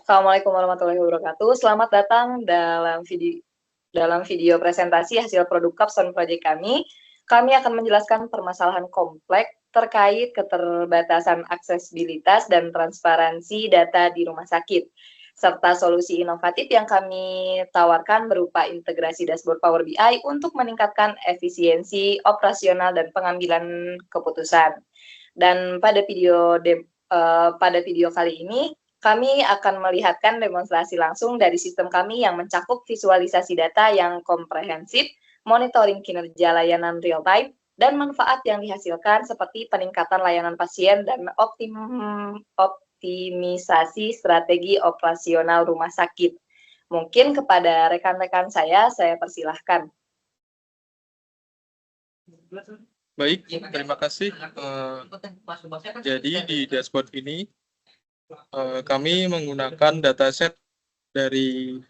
Assalamualaikum warahmatullahi wabarakatuh. Selamat datang dalam video presentasi hasil produk Capstone Project kami. Kami akan menjelaskan permasalahan kompleks terkait keterbatasan aksesibilitas dan transparansi data di rumah sakit, serta solusi inovatif yang kami tawarkan berupa integrasi dashboard Power BI untuk meningkatkan efisiensi operasional dan pengambilan keputusan. Dan pada video kali ini, kami akan melihatkan demonstrasi langsung dari sistem kami yang mencakup visualisasi data yang komprehensif, monitoring kinerja layanan real-time, dan manfaat yang dihasilkan seperti peningkatan layanan pasien dan optimisasi strategi operasional rumah sakit. Mungkin kepada rekan-rekan saya persilahkan. Baik, terima kasih. Jadi di dashboard ini kami menggunakan dataset dari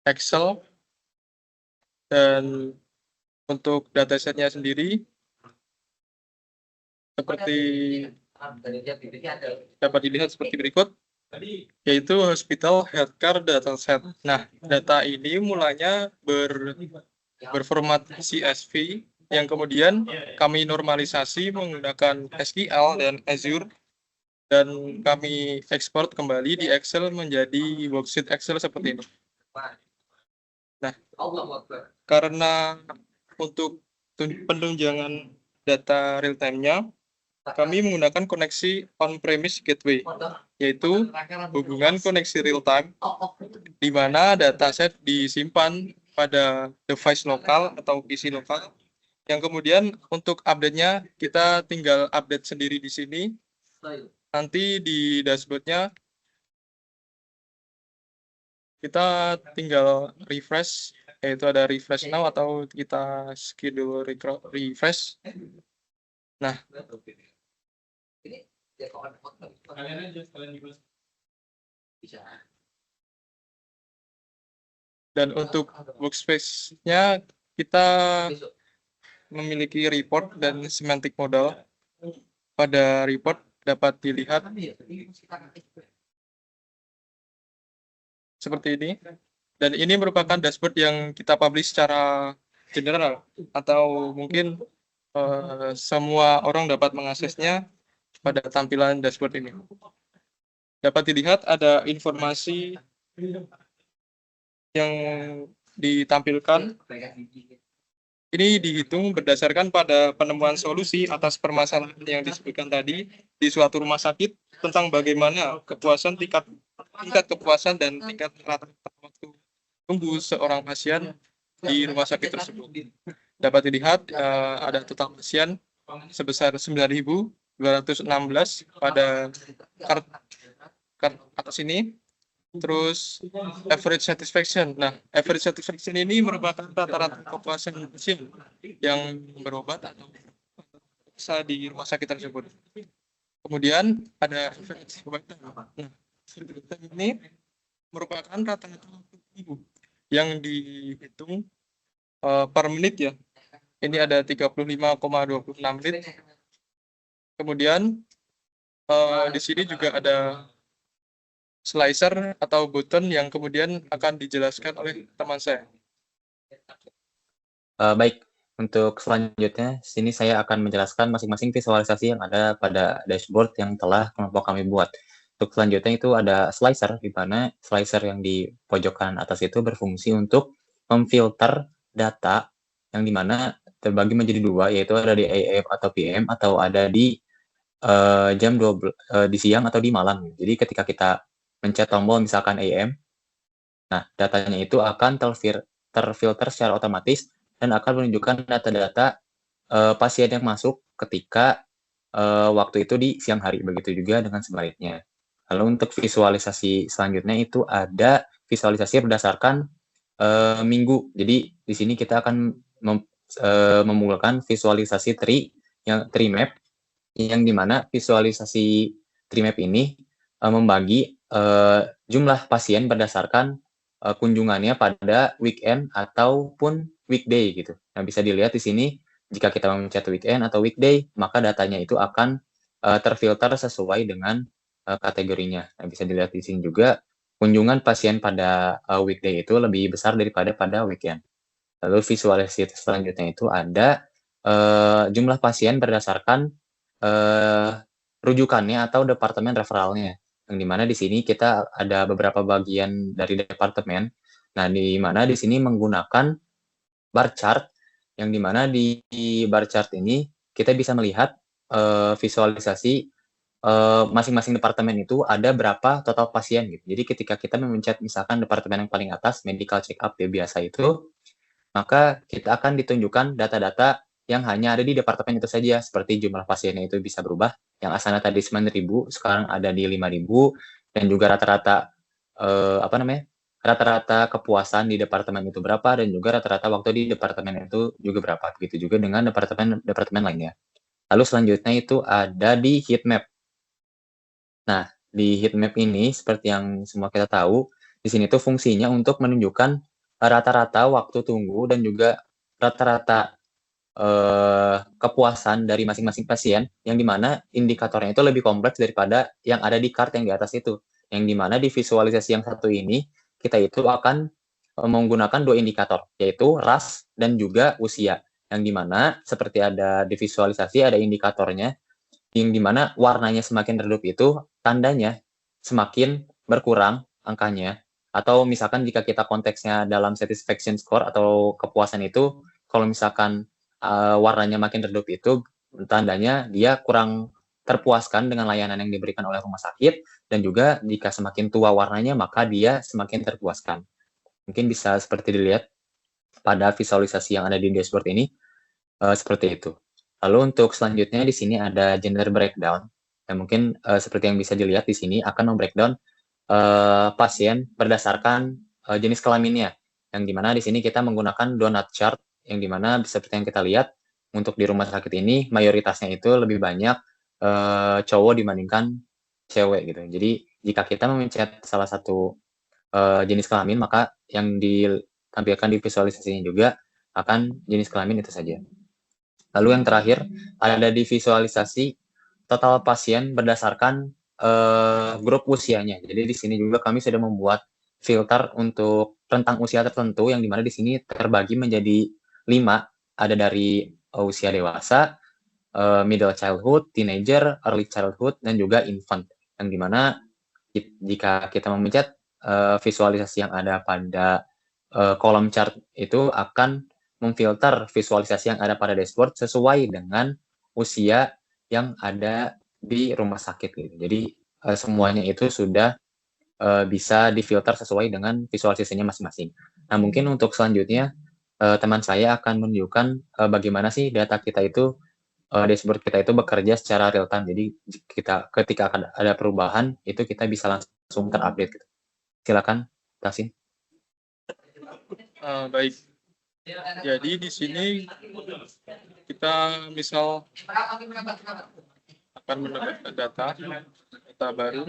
Excel, dan untuk datasetnya sendiri seperti dapat dilihat seperti berikut, yaitu Hospital Healthcare Dataset. Nah, data ini mulanya berformat CSV yang kemudian kami normalisasi menggunakan SQL dan Azure, dan kami ekspor kembali di Excel menjadi worksheet Excel seperti ini. Nah, karena untuk penunjangan data real time-nya, kami menggunakan koneksi on-premise gateway, yaitu hubungan koneksi real time, di mana dataset disimpan pada device lokal atau PC lokal, yang kemudian untuk update-nya kita tinggal update sendiri di sini. Nanti di dashboard-nya kita tinggal refresh, yaitu ada refresh now atau kita schedule refresh. Nah, dan untuk workspace-nya kita memiliki report dan semantic model. Pada report dapat dilihat seperti ini, dan ini merupakan dashboard yang kita publish secara general, atau mungkin semua orang dapat mengaksesnya pada tampilan dashboard ini. Dapat dilihat ada informasi yang ditampilkan. Ini dihitung berdasarkan pada penemuan solusi atas permasalahan yang disebutkan tadi di suatu rumah sakit, tentang bagaimana kepuasan tingkat kepuasan dan tingkat rata-rata waktu tunggu seorang pasien di rumah sakit tersebut. Dapat dilihat ada total pasien sebesar 9.216 pada kart atas ini. Terus average satisfaction. Nah, average satisfaction ini merupakan rata-rata kepuasan pasien yang berobat atau bisa di rumah sakit tersebut. Kemudian ada average wait time. Nah, ini merupakan rata-rata waktu tunggu yang dihitung per menit ya. Ini ada 35,26 menit. Kemudian di sini juga ada slicer atau button yang kemudian akan dijelaskan oleh teman saya. Baik, untuk selanjutnya sini saya akan menjelaskan masing-masing visualisasi yang ada pada dashboard yang telah kelompok kami buat. Untuk selanjutnya itu ada slicer, di mana slicer yang di pojokan atas itu berfungsi untuk memfilter data yang dimana terbagi menjadi dua, yaitu ada di AM atau PM, atau ada di jam 12 di siang atau di malam. Jadi ketika kita mencet tombol misalkan AM, nah datanya itu akan terfilter secara otomatis dan akan menunjukkan data-data pasien yang masuk ketika waktu itu di siang hari. Begitu juga dengan sebaliknya. Lalu untuk visualisasi selanjutnya itu ada visualisasi berdasarkan minggu. Jadi di sini kita akan memulakan visualisasi tree map, yang dimana visualisasi tree map ini membagi jumlah pasien berdasarkan kunjungannya pada weekend ataupun weekday gitu. Nah, bisa dilihat di sini jika kita mencet weekend atau weekday, maka datanya itu akan terfilter sesuai dengan kategorinya. Nah, bisa dilihat di sini juga kunjungan pasien pada weekday itu lebih besar daripada pada weekend. Lalu visualisasi selanjutnya itu ada jumlah pasien berdasarkan rujukannya atau departemen referralnya. Yang dimana di sini kita ada beberapa bagian dari departemen. Nah, di mana di sini menggunakan bar chart, yang dimana di bar chart ini kita bisa melihat visualisasi masing-masing departemen itu ada berapa total pasien gitu. Jadi ketika kita memencet misalkan departemen yang paling atas, medical check up ya biasa itu, maka kita akan ditunjukkan data-data yang hanya ada di departemen itu saja, seperti jumlah pasiennya itu bisa berubah, yang asalnya tadi 9.000, sekarang ada di 5.000, dan juga rata-rata rata-rata kepuasan di departemen itu berapa, dan juga rata-rata waktu di departemen itu juga berapa. Begitu juga dengan departemen lainnya. Lalu selanjutnya itu ada di heat map. Nah, di heat map ini seperti yang semua kita tahu, di sini tuh fungsinya untuk menunjukkan rata-rata waktu tunggu dan juga rata-rata kepuasan dari masing-masing pasien, yang dimana indikatornya itu lebih kompleks daripada yang ada di chart yang di atas itu. Yang dimana di visualisasi yang satu ini, kita itu akan menggunakan dua indikator, yaitu ras dan juga usia. Yang dimana seperti ada di visualisasi, ada indikatornya, yang dimana warnanya semakin redup itu tandanya semakin berkurang angkanya, atau misalkan jika kita konteksnya dalam satisfaction score atau kepuasan itu, kalau misalkan warnanya makin redup itu tandanya dia kurang terpuaskan dengan layanan yang diberikan oleh rumah sakit, dan juga jika semakin tua warnanya maka dia semakin terpuaskan. Mungkin bisa seperti dilihat pada visualisasi yang ada di dashboard ini, seperti itu. Lalu untuk selanjutnya di sini ada gender breakdown. Dan mungkin seperti yang bisa dilihat di sini akan membreakdown pasien berdasarkan jenis kelaminnya. Yang dimana di sini kita menggunakan donut chart, yang dimana seperti yang kita lihat untuk di rumah sakit ini mayoritasnya itu lebih banyak cowok dibandingkan cewek gitu. Jadi jika kita memencet salah satu jenis kelamin, maka yang ditampilkan di visualisasinya juga akan jenis kelamin itu saja. Lalu yang terakhir ada di visualisasi total pasien berdasarkan grup usianya. Jadi di sini juga kami sudah membuat filter untuk rentang usia tertentu, yang dimana di sini terbagi menjadi 5. Ada dari usia dewasa, middle childhood, teenager, early childhood, dan juga infant. Yang dimana jika kita memencet visualisasi yang ada pada kolom chart itu akan memfilter visualisasi yang ada pada dashboard sesuai dengan usia yang ada di rumah sakit gitu. Jadi semuanya itu sudah bisa difilter sesuai dengan visualisasinya masing-masing. Nah, mungkin untuk selanjutnya teman saya akan menunjukkan bagaimana sih data kita itu, dashboard kita itu bekerja secara real time. Jadi ketika akan ada perubahan itu kita bisa langsung terupdate gitu. Silakan, Tasin. Baik. Jadi di sini kita misal akan mendapatkan data baru.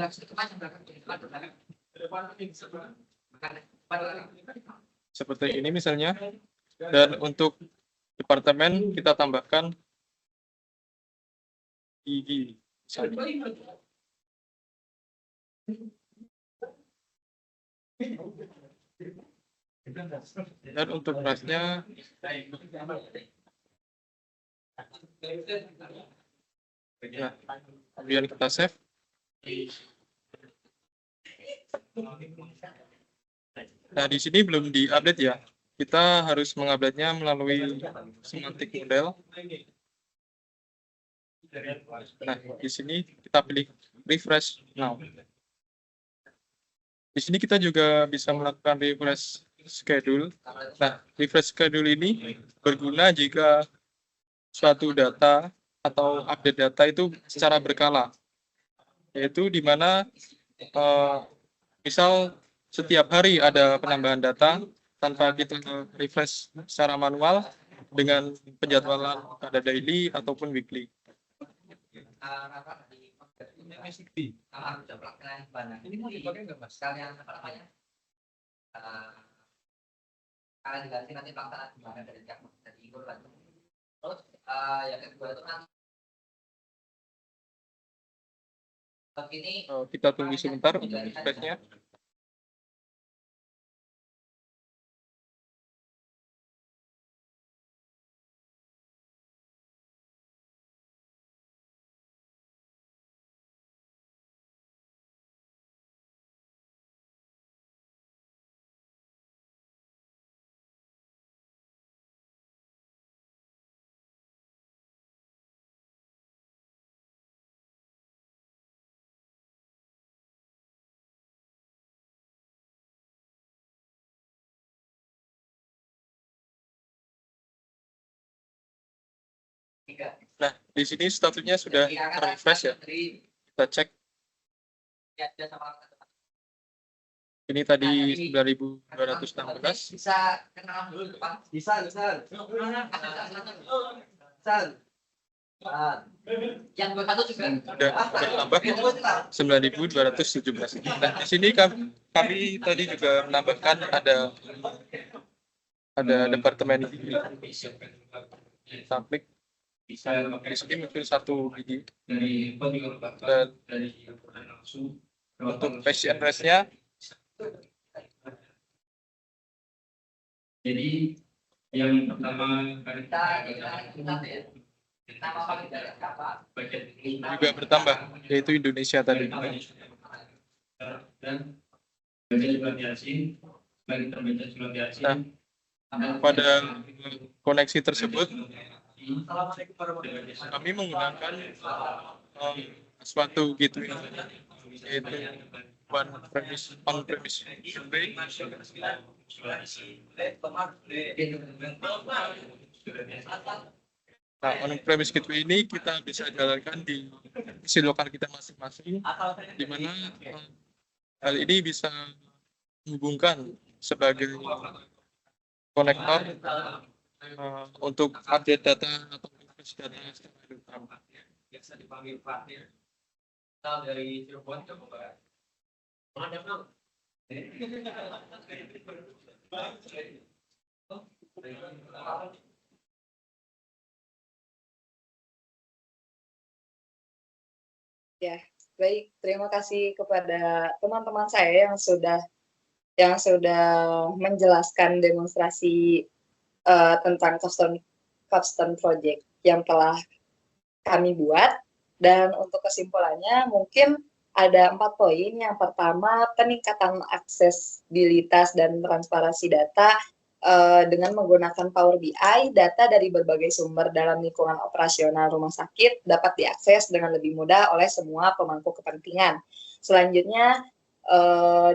Seperti ini misalnya. Dan untuk departemen kita tambahkan gigi. Dan untuk rasnya nah, kemudian kita save. Nah, di sini belum diupdate ya. Kita harus mengupdate-nya melalui semantic model. Nah, di sini kita pilih refresh now. Di sini kita juga bisa melakukan refresh schedule. Nah, refresh schedule ini berguna jika suatu data atau update data itu secara berkala, yaitu di mana misal setiap hari ada penambahan data tanpa kita refresh secara manual dengan penjadwalan pada daily ataupun weekly. Ini mau dipakai nggak Mas? Kalian apa namanya? Kalian diganti nanti pelaksanaan gimana dari Igor lagi. Terus yang kedua itu nanti ini kita tunggu sebentar untuk refreshnya. Di sini statusnya sudah refresh ya. Kita cek. Ini tadi 9.216. Bisa kenalan dulu depan. Bisa. Yang berkata juga Sudah bertambah 9.217. Dan di sini kami tadi juga menambahkan ada departemen publik. Di sini muncul satu gigi. Dan untuk passion rate-nya jadi yang pertama juga bertambah, yaitu Indonesia tadi. Dan baca surat Yasin, bagi terbaca surat Yasin. Pada koneksi tersebut kami menggunakan suatu gateway, yaitu on-premise gateway. Nah, on-premise gateway ini kita bisa jalankan di PC lokal kita masing-masing, di mana hal ini bisa menghubungkan sebagai konektor untuk update data atau invest data secara real time. Biasa dipanggil partner. Dari Cirebon ke Bogor. Mana bang? Ya, baik. Terima kasih kepada teman-teman saya yang sudah menjelaskan demonstrasi tentang capstone project yang telah kami buat. Dan untuk kesimpulannya mungkin ada 4 poin. Yang pertama, peningkatan aksesibilitas dan transparansi data dengan menggunakan Power BI. Data dari berbagai sumber dalam lingkungan operasional rumah sakit dapat diakses dengan lebih mudah oleh semua pemangku kepentingan. Selanjutnya,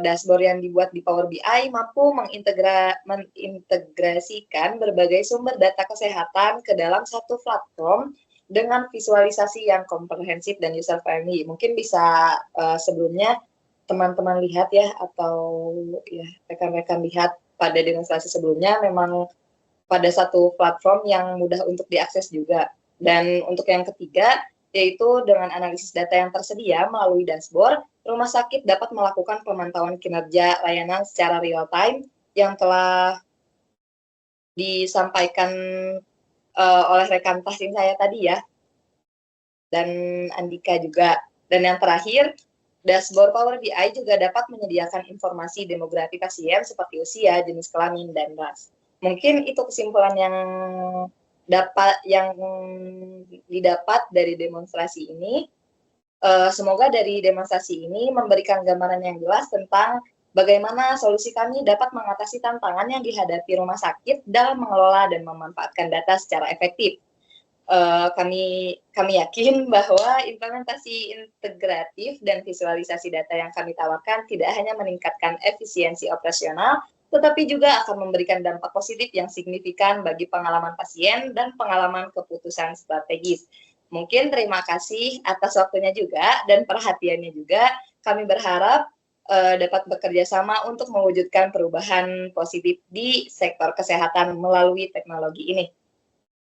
dashboard yang dibuat di Power BI mampu mengintegrasikan berbagai sumber data kesehatan ke dalam satu platform dengan visualisasi yang komprehensif dan user friendly. Mungkin bisa sebelumnya teman-teman lihat ya, atau ya rekan-rekan lihat pada demonstrasi sebelumnya, memang pada satu platform yang mudah untuk diakses juga. Dan untuk yang ketiga, yaitu dengan analisis data yang tersedia melalui dashboard, rumah sakit dapat melakukan pemantauan kinerja layanan secara real time yang telah disampaikan oleh rekan tahsin saya tadi ya, dan Andika juga. Dan yang terakhir, dashboard Power BI juga dapat menyediakan informasi demografi pasien seperti usia, jenis kelamin, dan ras. Mungkin itu kesimpulan yang didapat dari demonstrasi ini. Semoga dari demonstrasi ini memberikan gambaran yang jelas tentang bagaimana solusi kami dapat mengatasi tantangan yang dihadapi rumah sakit dalam mengelola dan memanfaatkan data secara efektif. Kami yakin bahwa implementasi integratif dan visualisasi data yang kami tawarkan tidak hanya meningkatkan efisiensi operasional, tetapi juga akan memberikan dampak positif yang signifikan bagi pengalaman pasien dan pengalaman keputusan strategis. Mungkin terima kasih atas waktunya juga dan perhatiannya juga. Kami berharap dapat bekerja sama untuk mewujudkan perubahan positif di sektor kesehatan melalui teknologi ini.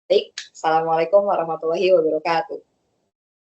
Baik, Assalamualaikum warahmatullahi wabarakatuh.